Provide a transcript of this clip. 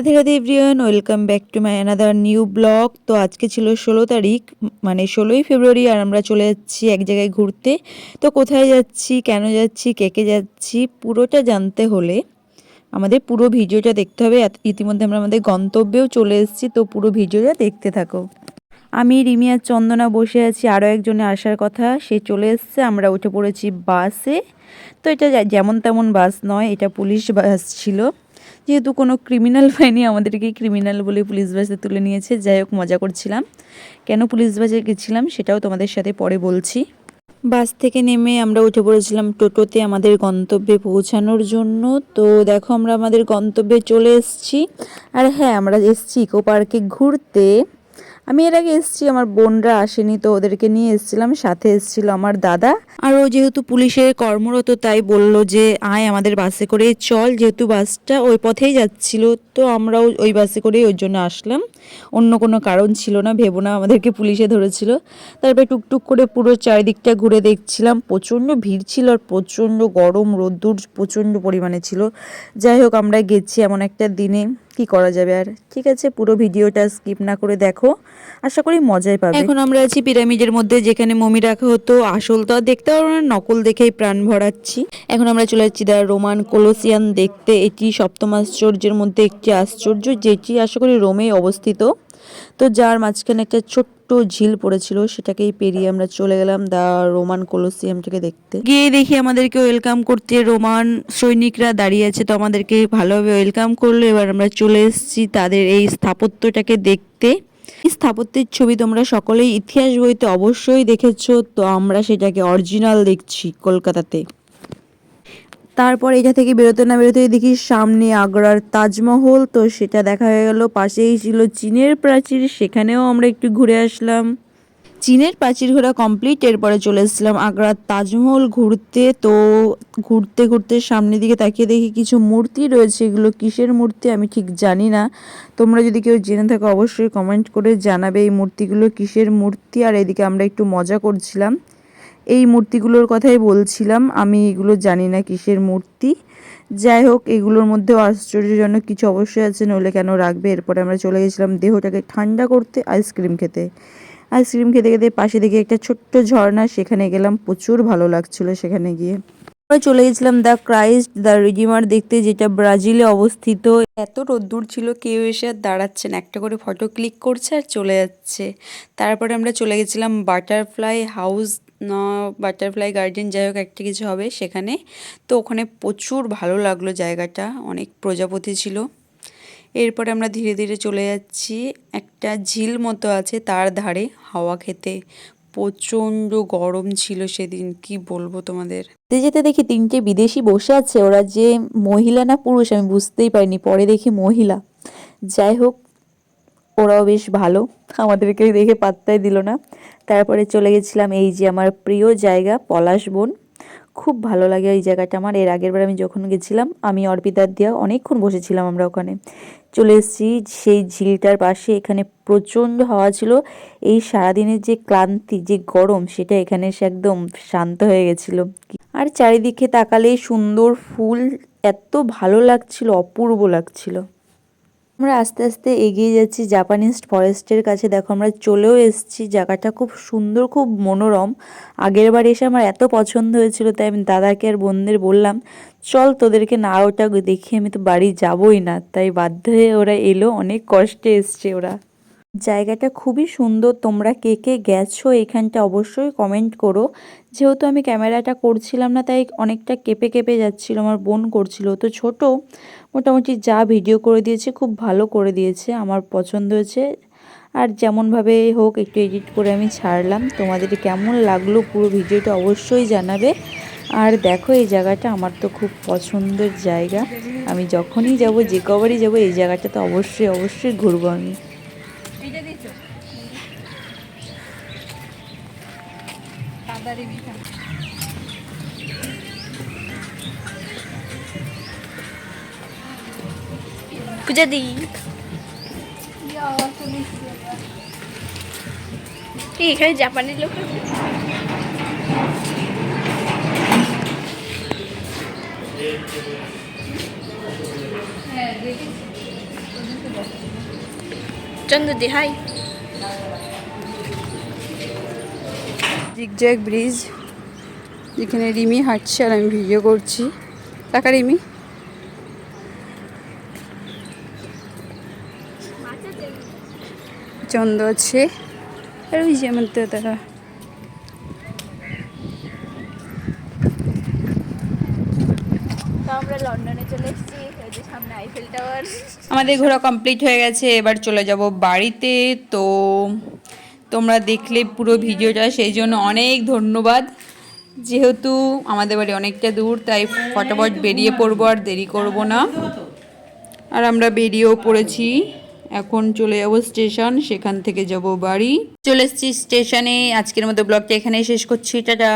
Radhe Radhe everyone, welcome back to my another new blog. তো আজকে ছিল 16 তারিখ, মানে 16ই ফেব্রুয়ারি, আর আমরা চলে যাচ্ছি এক জায়গায় ঘুরতে। তো কোথায় যাচ্ছি, কেন যাচ্ছি, কে কে যাচ্ছি, পুরোটা জানতে হলে আমাদের পুরো ভিডিওটা দেখতে হবে। ইতিমধ্যে আমরা আমাদের গন্তব্যেও চলে এসেছি, তো পুরো ভিডিওটা দেখতে থাকো। আমি, রিমি আর চন্দনা বসে আছি, আরও একজনে আসার কথা, সে চলে এসছে। আমরা উঠে পড়েছি বাসে। তো এটা যেমন তেমন বাস নয়, এটা পুলিশ বাস ছিল। যেহেতু কোনো ক্রিমিনাল পাইনি, আমাদেরকে ক্রিমিনাল বলে পুলিশ বাসে তুলে নিয়েছে। যাই হোক, মজা করছিলাম। কেন পুলিশ বাসে গেছিলাম সেটাও তোমাদের সাথে পরে বলছি। বাস থেকে নেমে আমরা উঠে পড়েছিলাম টোটোতে আমাদের গন্তব্যে পৌঁছানোর জন্য। তো দেখো, আমরা আমাদের গন্তব্যে চলে এসেছি। আর হ্যাঁ, আমরা এসেছি ইকো পার্কে ঘুরতে। আমি এর আগে এসেছি, আমার বোনরা আসেনি, তো ওদেরকে নিয়ে এসেছিলাম। সাথে এসেছিল আমার দাদা। আর ও যেহেতু পুলিশে কর্মরত, তাই বলল যে আয় আমাদের বাসে করে চল, যেহেতু বাসটা ওই পথেই যাচ্ছিল। তো আমরাও ওই বাসে করেই ওই জন্য আসলাম, অন্য কোনো কারণ ছিল না। ভেবো না আমাদেরকে পুলিশে ধরেছিল। তারপরে টুকটুক করে পুরো চারিদিকটা ঘুরে দেখছিলাম। প্রচণ্ড ভিড় ছিল, আর প্রচণ্ড গরম, রোদ্দুর প্রচণ্ড পরিমাণে ছিল। যাই হোক, আমরা গেছি এমন একটা দিনে, কি করা যাবে আর। ঠিক আছে, পুরো ভিডিওটা স্কিপ না করে দেখো, আশা করি মজাই পাবে। এখন আমরা আছি পিরামিডের মধ্যে, যেখানে মমি রাখা হতো। আসল তো আর দেখতে পারবো না, নকল দেখেই প্রাণ ভরাচ্ছি। এখন আমরা চলে যাচ্ছি দ্য রোমান কোলোসিয়াম দেখতে। এটি সপ্তম আশ্চর্যের মধ্যে একটি আশ্চর্য, যেটি আশা করি রোমে অবস্থিত। তো যার মাঝখানে একটা ছোট্ট ঝিল পড়েছিল, সেটাকেই পেরিয়ে আমরা চলে গেলাম দ্য রোমান কোলোসিয়ামটাকে দেখতে। গিয়ে দেখি আমাদেরকে ওয়েলকাম করতে রোমান সৈনিকরা দাঁড়িয়ে আছে। তো আমাদেরকে ভালোভাবে ওয়েলকাম করলো। এবার আমরা চলে এসেছি তাদের এই স্থাপত্যটাকে দেখতে। স্থাপত্যের ছবি তোমরা সকলেই ইতিহাস বইতে অবশ্যই দেখেছো, তো আমরা সেটাকে অরিজিনাল দেখছি কলকাতাতে। তারপর এটা থেকে বেরোতে না বেরোতেই দেখি সামনে আগ্রার তাজমহল। তো সেটা দেখা হয়ে গেল। পাশেই ছিল চীনের প্রাচীর, সেখানেও আমরা একটু ঘুরে আসলাম। চীনের প্রাচীর ঘোরা কমপ্লিট, এরপরে চলে এসেছিলাম আগ্রার তাজমহল ঘুরতে। তো ঘুরতে ঘুরতে সামনের দিকে তাকিয়ে দেখি কিছু মূর্তি রয়েছে। এগুলো কিসের মূর্তি আমি ঠিক জানি না, তোমরা যদি কেউ জেনে থাকো অবশ্যই কমেন্ট করে জানাবে এই মূর্তিগুলো কিসের মূর্তি। আর এদিকে আমরা একটু মজা করছিলাম, এই মূর্তিগুলোর কথাই বলছিলাম। আমি এগুলো জানি না কিসের মূর্তি। যাই হোক, এগুলোর মধ্যেও আশ্চর্যজনক কিছু অবশ্যই আছে, নইলে কেন রাখবে। এরপরে আমরা চলে গেছিলাম দেহটাকে ঠান্ডা করতে, আইসক্রিম খেতে। আইসক্রিম খেতে খেতে পাশে দেখে একটা ছোট্ট ঝর্ণা, সেখানে গেলাম। প্রচুর ভালো লাগছিল সেখানে গিয়ে। আমরা চলে গেছিলাম দ্য ক্রাইস্ট দ্য রিডিমার দেখতে, যেটা ব্রাজিলে অবস্থিত। এত রোদ্দুর ছিল, কেউ এসে আর দাঁড়াচ্ছে না, একটা করে ফটো ক্লিক করছে আর চলে যাচ্ছে। তারপরে আমরা চলে গেছিলাম বাটারফ্লাই হাউস, না বাটারফ্লাই গার্ডেন, যাই হোক একটা কিছু হবে সেখানে। তো ওখানে প্রচুর ভালো লাগলো জায়গাটা, অনেক প্রজাপতি ছিল। এরপরে আমরা ধীরে ধীরে চলে যাচ্ছি একটা ঝিল মতো আছে তার ধারে হাওয়া খেতে। প্রচণ্ড গরম ছিল সেদিন, কি বলবো তোমাদের। যেতে যেতে দেখি 3টে বিদেশি বসে আছে। ওরা যে মহিলা না পুরুষ আমি বুঝতেই পারিনি, পরে দেখি মহিলা। যাই হোক, ওরাও বেশ ভালো, আমাদেরকে দেখে পাত্তাই দিল না। তারপরে চলে গেছিলাম এই যে আমার প্রিয় জায়গা পলাশ বন। খুব ভালো লাগে এই জায়গাটা আমার। এর আগের বার আমি যখন গেছিলাম, আমি অর্পিতার দিয়া অনেকক্ষণ বসেছিলাম আমরা ওখানে। চলে এসেছি সেই ঝিলটার পাশে, এখানে প্রচণ্ড হাওয়া ছিল। এই সারাদিনের যে ক্লান্তি, যে গরম, সেটা এখানে এসে একদম শান্ত হয়ে গেছিল। আর চারিদিকে তাকালেই সুন্দর ফুল, এত ভালো লাগছিল, অপূর্ব লাগছিল। আমরা আস্তে আস্তে এগিয়ে যাচ্ছি জাপানিজ ফরেস্টের কাছে। দেখো, আমরা চলেও এসেছি। জায়গাটা খুব সুন্দর, খুব মনোরম। আগের বার এসে আমার এত পছন্দ হয়েছিল, তাই আমি দাদাকে আর বোনদের বললাম চল তোদেরকে না ওটা দেখি, আমি তো বাড়ি যাবই না। তাই বাধ্য হয়ে ওরা এলো, অনেক কষ্টে এসছে ওরা। জায়গাটা খুবই সুন্দর। তোমরা কে কে গেছো এখানটা অবশ্যই কমেন্ট করো। যেহেতু আমি ক্যামেরাটা করছিলাম না, তাই অনেকটা কেঁপে কেঁপে যাচ্ছিল। আমার বোন করছিল, তো ছোট, মোটামুটি যা ভিডিও করে দিয়েছে খুব ভালো করে দিয়েছে, আমার পছন্দ হয়েছে। আর যেমনভাবে হোক একটু এডিট করে আমি ছাড়লাম। তোমাদের কেমন লাগলো পুরো ভিডিওটা অবশ্যই জানাবে। আর দেখো, এই জায়গাটা আমার তো খুব পছন্দের জায়গা। আমি যখনই যাব, যে কবারই যাব, এই জায়গাটা তো অবশ্যই অবশ্যই ঘুরবো আমি। পূজা দি এখানে জাপানি লোক চন্দ্র দি হাই। জিগজ্যাগ ব্রিজ, যেখানে রিমি হাঁটছে আর আমি ভিডিও করছি। টাকা রিমি। চন্দ্র আছে আর ওই যেমন তারা। তো আমরা লন্ডনে চলে এসেছি, এই যে সামনে আইফেল টাওয়ার। আমাদের ঘোরা কমপ্লিট হয়ে গেছে, এবার চলে যাব বাড়িতে। তো তোমরা দেখলে পুরো ভিডিওটা, সেই জন্য অনেক ধন্যবাদ। যেহেতু আমাদের বাড়ি অনেকটা দূর, তাই ফটাফট বেরিয়ে পড়বো, আর দেরি করব না। আর আমরা বেরিয়েও পড়েছি, এখন চলে যাব স্টেশন, সেখান থেকে যাব বাড়ি। চলে এসেছি স্টেশনে। আজকের মতো ব্লগটা এখানেই শেষ করছি, টাটা।